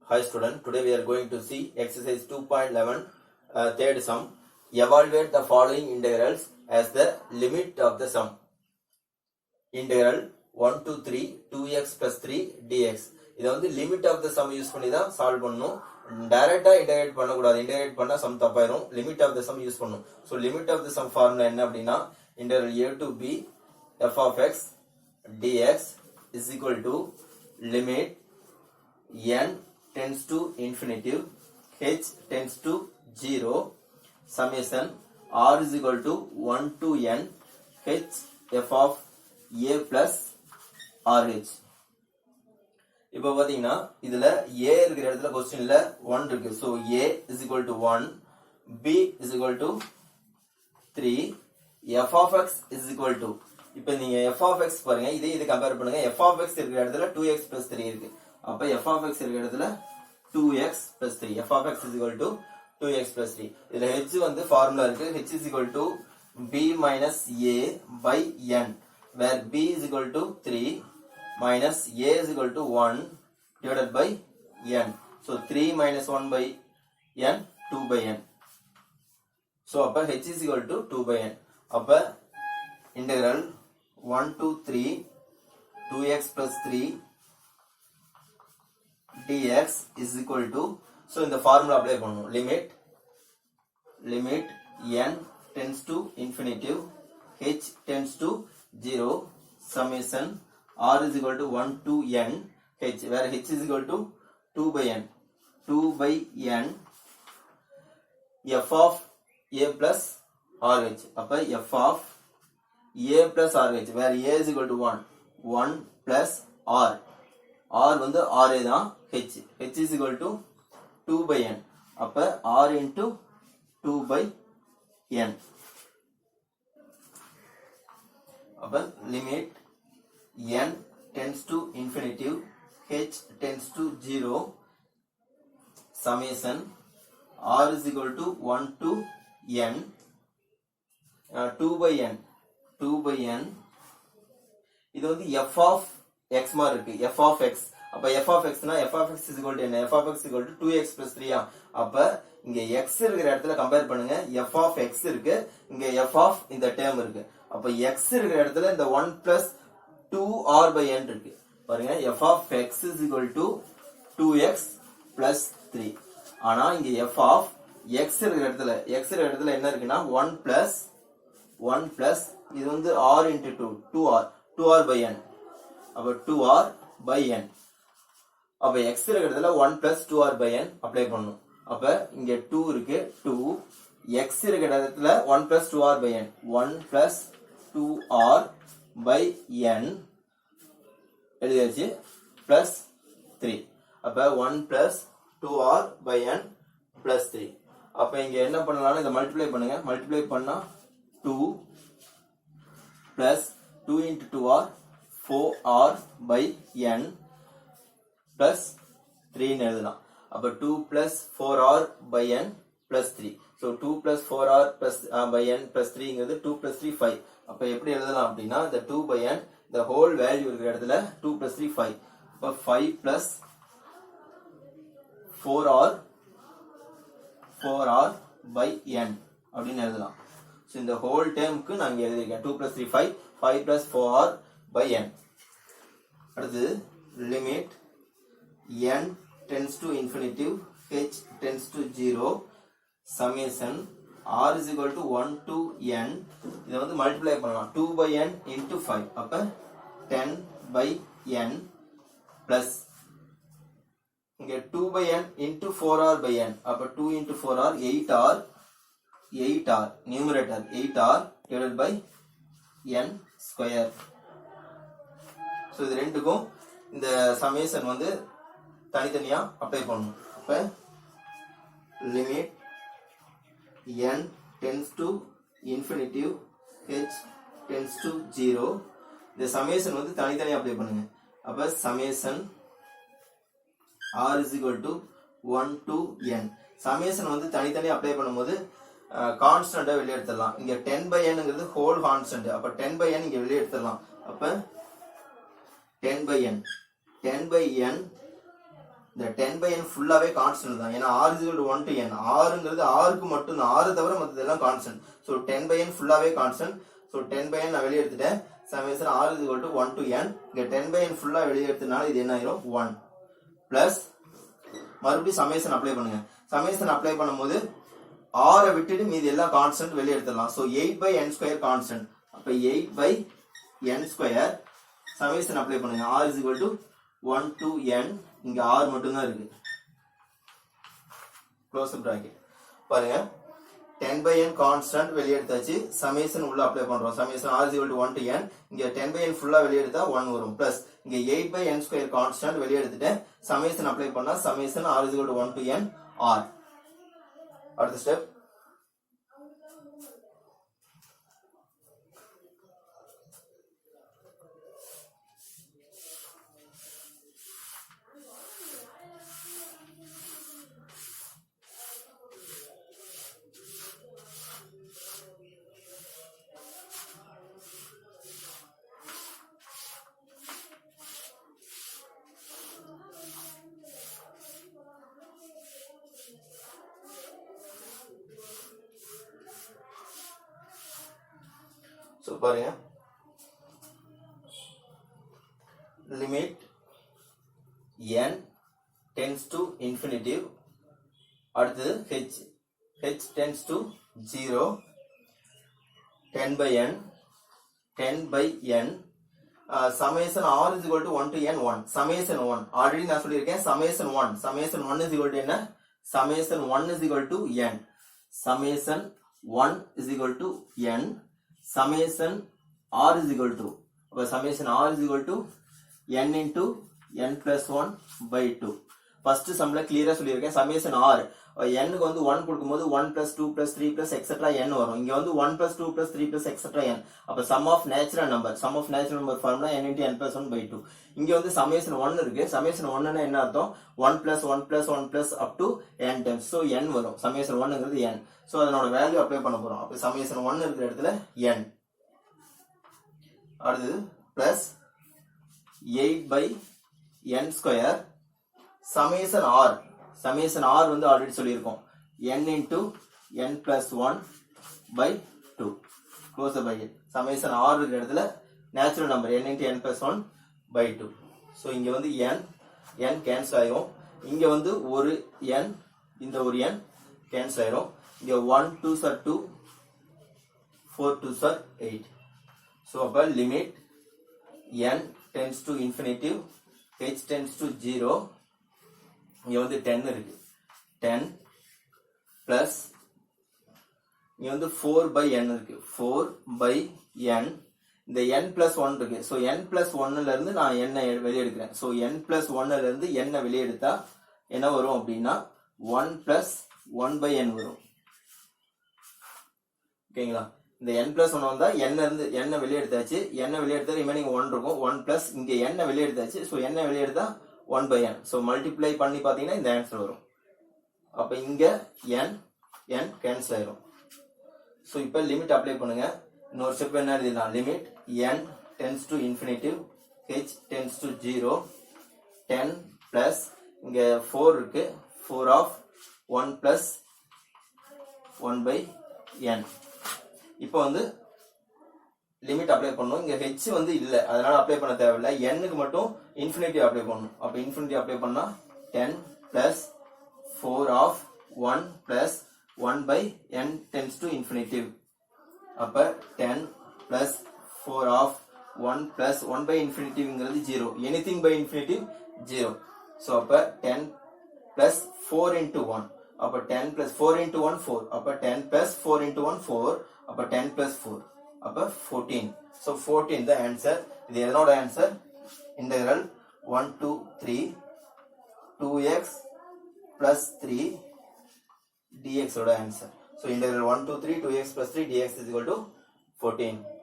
Hi student, today we are going to see exercise 2.11 third sum. Evaluate the following integrals as the limit of the sum. Integral 1 to 3 2x plus 3 dx. இதை வந்து limit of the sum use பண்ணி தான் solve பண்ணணும். டைரக்டா integrate பண்ணக்கூடாது. Integrate பண்ணா sum தப்பாயிரும். limit of the sum use பண்ணணும். So limit of the sum formula என்ன அப்படின்னா integral a to b f of x dx is equal to limit n tends to infinity h tends to 0 summation r is equal to 1 to n h f of a plus rh. இப்போ பாத்தீங்கன்னா இதுல a இருக்கிற இடத்துல क्वेश्चनல 1 இருக்கு. So a is equal to 1, b is equal to 3, f of x is equal to, இப்போ நீங்க f of x பாருங்க, இது கம்பேர் பண்ணுங்க. f of x இருக்கிற இடத்துல 2x plus 3 இருக்கு. அப்ப f of x இருக்கிற இடத்துல 2x plus 3, f of x is equal to 2x plus 3. இதுல h வந்து ஃபார்முலா இருக்கு. h is equal to b minus a by n, where b is equal to 3 minus a is equal to 1 divided by n. So 3 minus 1 by n, 2 by n. So அப்ப h is equal to 2 by n. அப்ப integral 1 to 3 2x plus 3 dx is equal to, so இந்த formula apply பண்ணனும். limit n tends to infinity h tends to 0 summation r is equal to 1 to n h, where h is equal to 2 by n, 2 by n f of a plus rh. அப்ப f of a plus rh, where a is equal to 1 plus r வந்து r தான், h is equal to 2 by n. அப்ப r into 2 by n. அப்ப limit n tends to infinity h tends to 0 summation r is equal to 1 to n 2 by n. இது வந்து f of x மாதிரி இருக்கு. f of x, அப்ப f of x னா f of x is equal to என்ன? f of x is equal to 2x plus 3 ஆ. அப்ப இங்க x இருக்கிற இடத்துல கம்பேர் பண்ணுங்க. f of x இருக்கு, இங்க f of இந்த டேர்ம் இருக்கு. அப்ப x இருக்கிற இடத்துல இந்த 1 plus 2r by n இருக்கு. பாருங்க, f of x is equal to 2x plus 3. ஆனா இங்க f of x இருக்கிற இடத்துல என்ன இருக்குன்னா 1 plus இது வந்து r into 2r by n. அப்ப 2r by n. அப்ப x இருக்கிற இடத்துல 1 plus 2r by n apply பண்ணனும். அப்ப இங்க 2 இருக்கு, 2 x இருக்கிற இடத்துல 1 plus 2r by n, 1 plus 2r by n எழுதியாச்சு, plus 3. அப்ப 1 plus 2r by n plus 3. அப்ப இங்க என்ன பண்ணலாம், இத மல்டிப்ளை பண்ணுங்க. மல்டிப்ளை பண்ணா 2 plus 2 into 2r 4r by n plus 3 ன்னு எழுதலாம். அப்ப 2 plus 4r by n plus 3. So 2 plus 4r plus by n plus 3 ங்கிறது 2 plus 3 5. அப்ப எப்படி எழுதலாம் அப்படின்னா the 2 by n, the whole value இருக்கிற இடத்துல 2 plus 3 5. அப்ப 5 plus 4r by n அப்படின்னு எழுதலாம். So இந்த whole termக்கு நான் இங்க எழுதிருக்கேன் 2 plus 3 5, 5 plus 4r by n. அடுத்து limit n tends to infinity h tends to 0 summation r is equal to 1 to n. இத வந்து மல்டிப்ளை பண்ணலாம். 2 by n into 5. அப்ப 10 by n plus இங்க 2 by n into 4r by n. அப்ப 2 into 4r 8r numerator 8r divided by n square. So இது ரெண்டுக்கும் இந்த summation வந்து தனித்தனியா அப்ளை பண்ணணும். அப்ப limit n tends to infinity h tends to 0. இந்த சமேஷன் வந்து தனித்தனியா அப்ளை பண்ணுங்க. அப்ப summation r is equal to 1 to n. Summation வந்து தனித்தனியா அப்ளை பண்ணும்போது கான்ஸ்டன்ட்டை வெளிய எடுத்துடலாம். இங்க 10 by n ங்கிறது ஹோல் கான்ஸ்டன்ட். அப்ப 10 by n இங்க வெளிய எடுத்துடலாம். அப்ப 10 by n இந்த 10 by n ஃபுல்லாவே கான்ஸ்டன்ட் தான். ஏன்னா r is equal to 1 to n. rங்கிறது rக்கு மட்டும் தான். r தவிர மத்ததெல்லாம் கான்ஸ்டன்ட். சோ 10 by n ஃபுல்லாவே கான்ஸ்டன்ட். சோ 10 by n நான் வெளிய எடுத்துட்டேன். Summation r is equal to 1 to n. இங்க 10 by n ஃபுல்லா வெளிய எடுத்தனால இது என்ன ஆயிரும் 1 பிளஸ் மறுபடியும் சமேஷன் அப்ளை பண்ணுங்க. சமேஷன் அப்ளை பண்ணும்போது r விட்டுட்டு மீதி எல்லாம் கான்ஸ்டன்ட் வெளிய எடுத்துடலாம். So 8 by n square constant. அப்ப 8 by n square summation apply பண்ணுங்க. r is equal to 1 to n. இங்க r மட்டும் தான் இருக்கு. Close bracket. பாருங்க 10 by n கான்ஸ்டன்ட் வெளிய எடுத்தாச்சு. சமேஷன் உள்ள அப்ளை பண்றோம். Summation r is equal to 1 to n. இங்க 10 by n ஃபுல்லா வெளிய எடுத்தா 1 வரும். பிளஸ் இங்க 8 by n ஸ்கொயர் கான்ஸ்டன்ட் வெளிய எடுத்துட்டேன். சமேஷன் அப்ளை பண்ணா summation r is equal to 1 to n r. அடுத்த ஸ்டெப் So பாருங்க limit n tends to infinitive. அடுத்து h tends to 0. 10 by n 10 by n summation r is equal to 1 to n 1. summation 1 already நான் சொல்லியிருக்கேன். summation 1 is equal to என்ன? summation 1 is equal to n. summation 1 is equal to n. summation r is equal to summation r is equal to n into n plus 1 by 2. first sumல clear சொல்லியிருக்கேன். summation r n க்கு வந்து 1 கொடுக்கும்போது 1 plus 2 plus 3 plus etc n வரும். இங்க வந்து 1 plus 2 plus 3 plus etc n. அப்ப sum of natural number formula n into n plus 1 by 2. இங்க வந்து summation 1 இருக்கு. summation 1 னா என்ன அர்த்தம்? 1 plus 1 plus 1 plus up to n times. so n வரும். summation 1ங்கிறது n. so அதனோட வேல்யூ அப்ளை பண்ண போறோம். அப்ப summation 1 இருக்கிற இடத்துல n. அடுத்து plus 8 by n square summation r வந்து ஆல்ரெடி சொல்லியிருக்கோம். n into n plus 1 by 2. Close the bracket. summation r இருக்கிற இடத்துல natural number n into n plus 1 by 2. so இங்க வந்து n கேன்சல் ஆயிரும். இங்க வந்து ஒரு n இந்த ஒரு n கேன்சல் ஆயிரும். இங்க 1 2s are 2 4 2s are 8. so அப்ப limit n tends to infinitive h tends to 0. இங்க வந்து 10 இருக்கு. 10 plus இங்க வந்து 4 by n இருக்கு. 4 by n. இந்த n plus 1 இருக்கு. so n plus 1ல இருந்து நான் n வெளிய எடுக்கிறேன். so n plus 1ல இருந்து n வெளிய எடுத்தா என்ன வரும் அப்படின்னா 1 plus 1 by n வரும். ஓகேங்களா? இந்த n plus 1 வந்தா n இருந்து n வெளிய எடுத்தாச்சு. n வெளிய எடுத்தா ரிமைனிங் 1 இருக்கும். 1 plus இங்க n வெளிய எடுத்தாச்சு. so n வெளிய எடுத்தா 1 by n. so மல்டிப்ளை பண்ணி பாத்தீங்கன்னா இந்த ஆன்சர் வரும். அப்ப இங்க n கேன்சல் ஆயிரும். so இப்ப லிமிட் அப்ளை பண்ணுங்க. இன்னொரு ஸ்டெப் என்ன எழுதலாம்? Limit n tends to infinitive h tends to 0. 10 plus இங்க 4 இருக்கு. 4 of 1 plus 1 by n. இப்போ வந்து லிமிட் அப்ளை பண்ணனும். இங்க h வந்து இல்ல, அதனால அப்ளை பண்ண தேவையில்லை. n க்கு மட்டும் இன்ஃபினிட்டி அப்ளை பண்ணனும். அப்ப இன்ஃபினிட்டி அப்ளை பண்ணா 10 plus 4 of 1 plus 1 by n tends to infinitive. அப்ப 10 plus 4 of 1 plus 1 by infinityங்கிறது 0. anything by infinitive 0. so அப்ப 10 plus 4 into 1. அப்ப 10 plus 4 into 1 4. அப்ப 10 plus 4 into 1 4. அப்ப 10 plus 4. அப்ப 14. so 14 the answer. இது எதனோட answer? integral 1 to 3 2x plus 3 dx ஓட answer. so integral 1 to 3 2x plus 3 dx is equal to 14.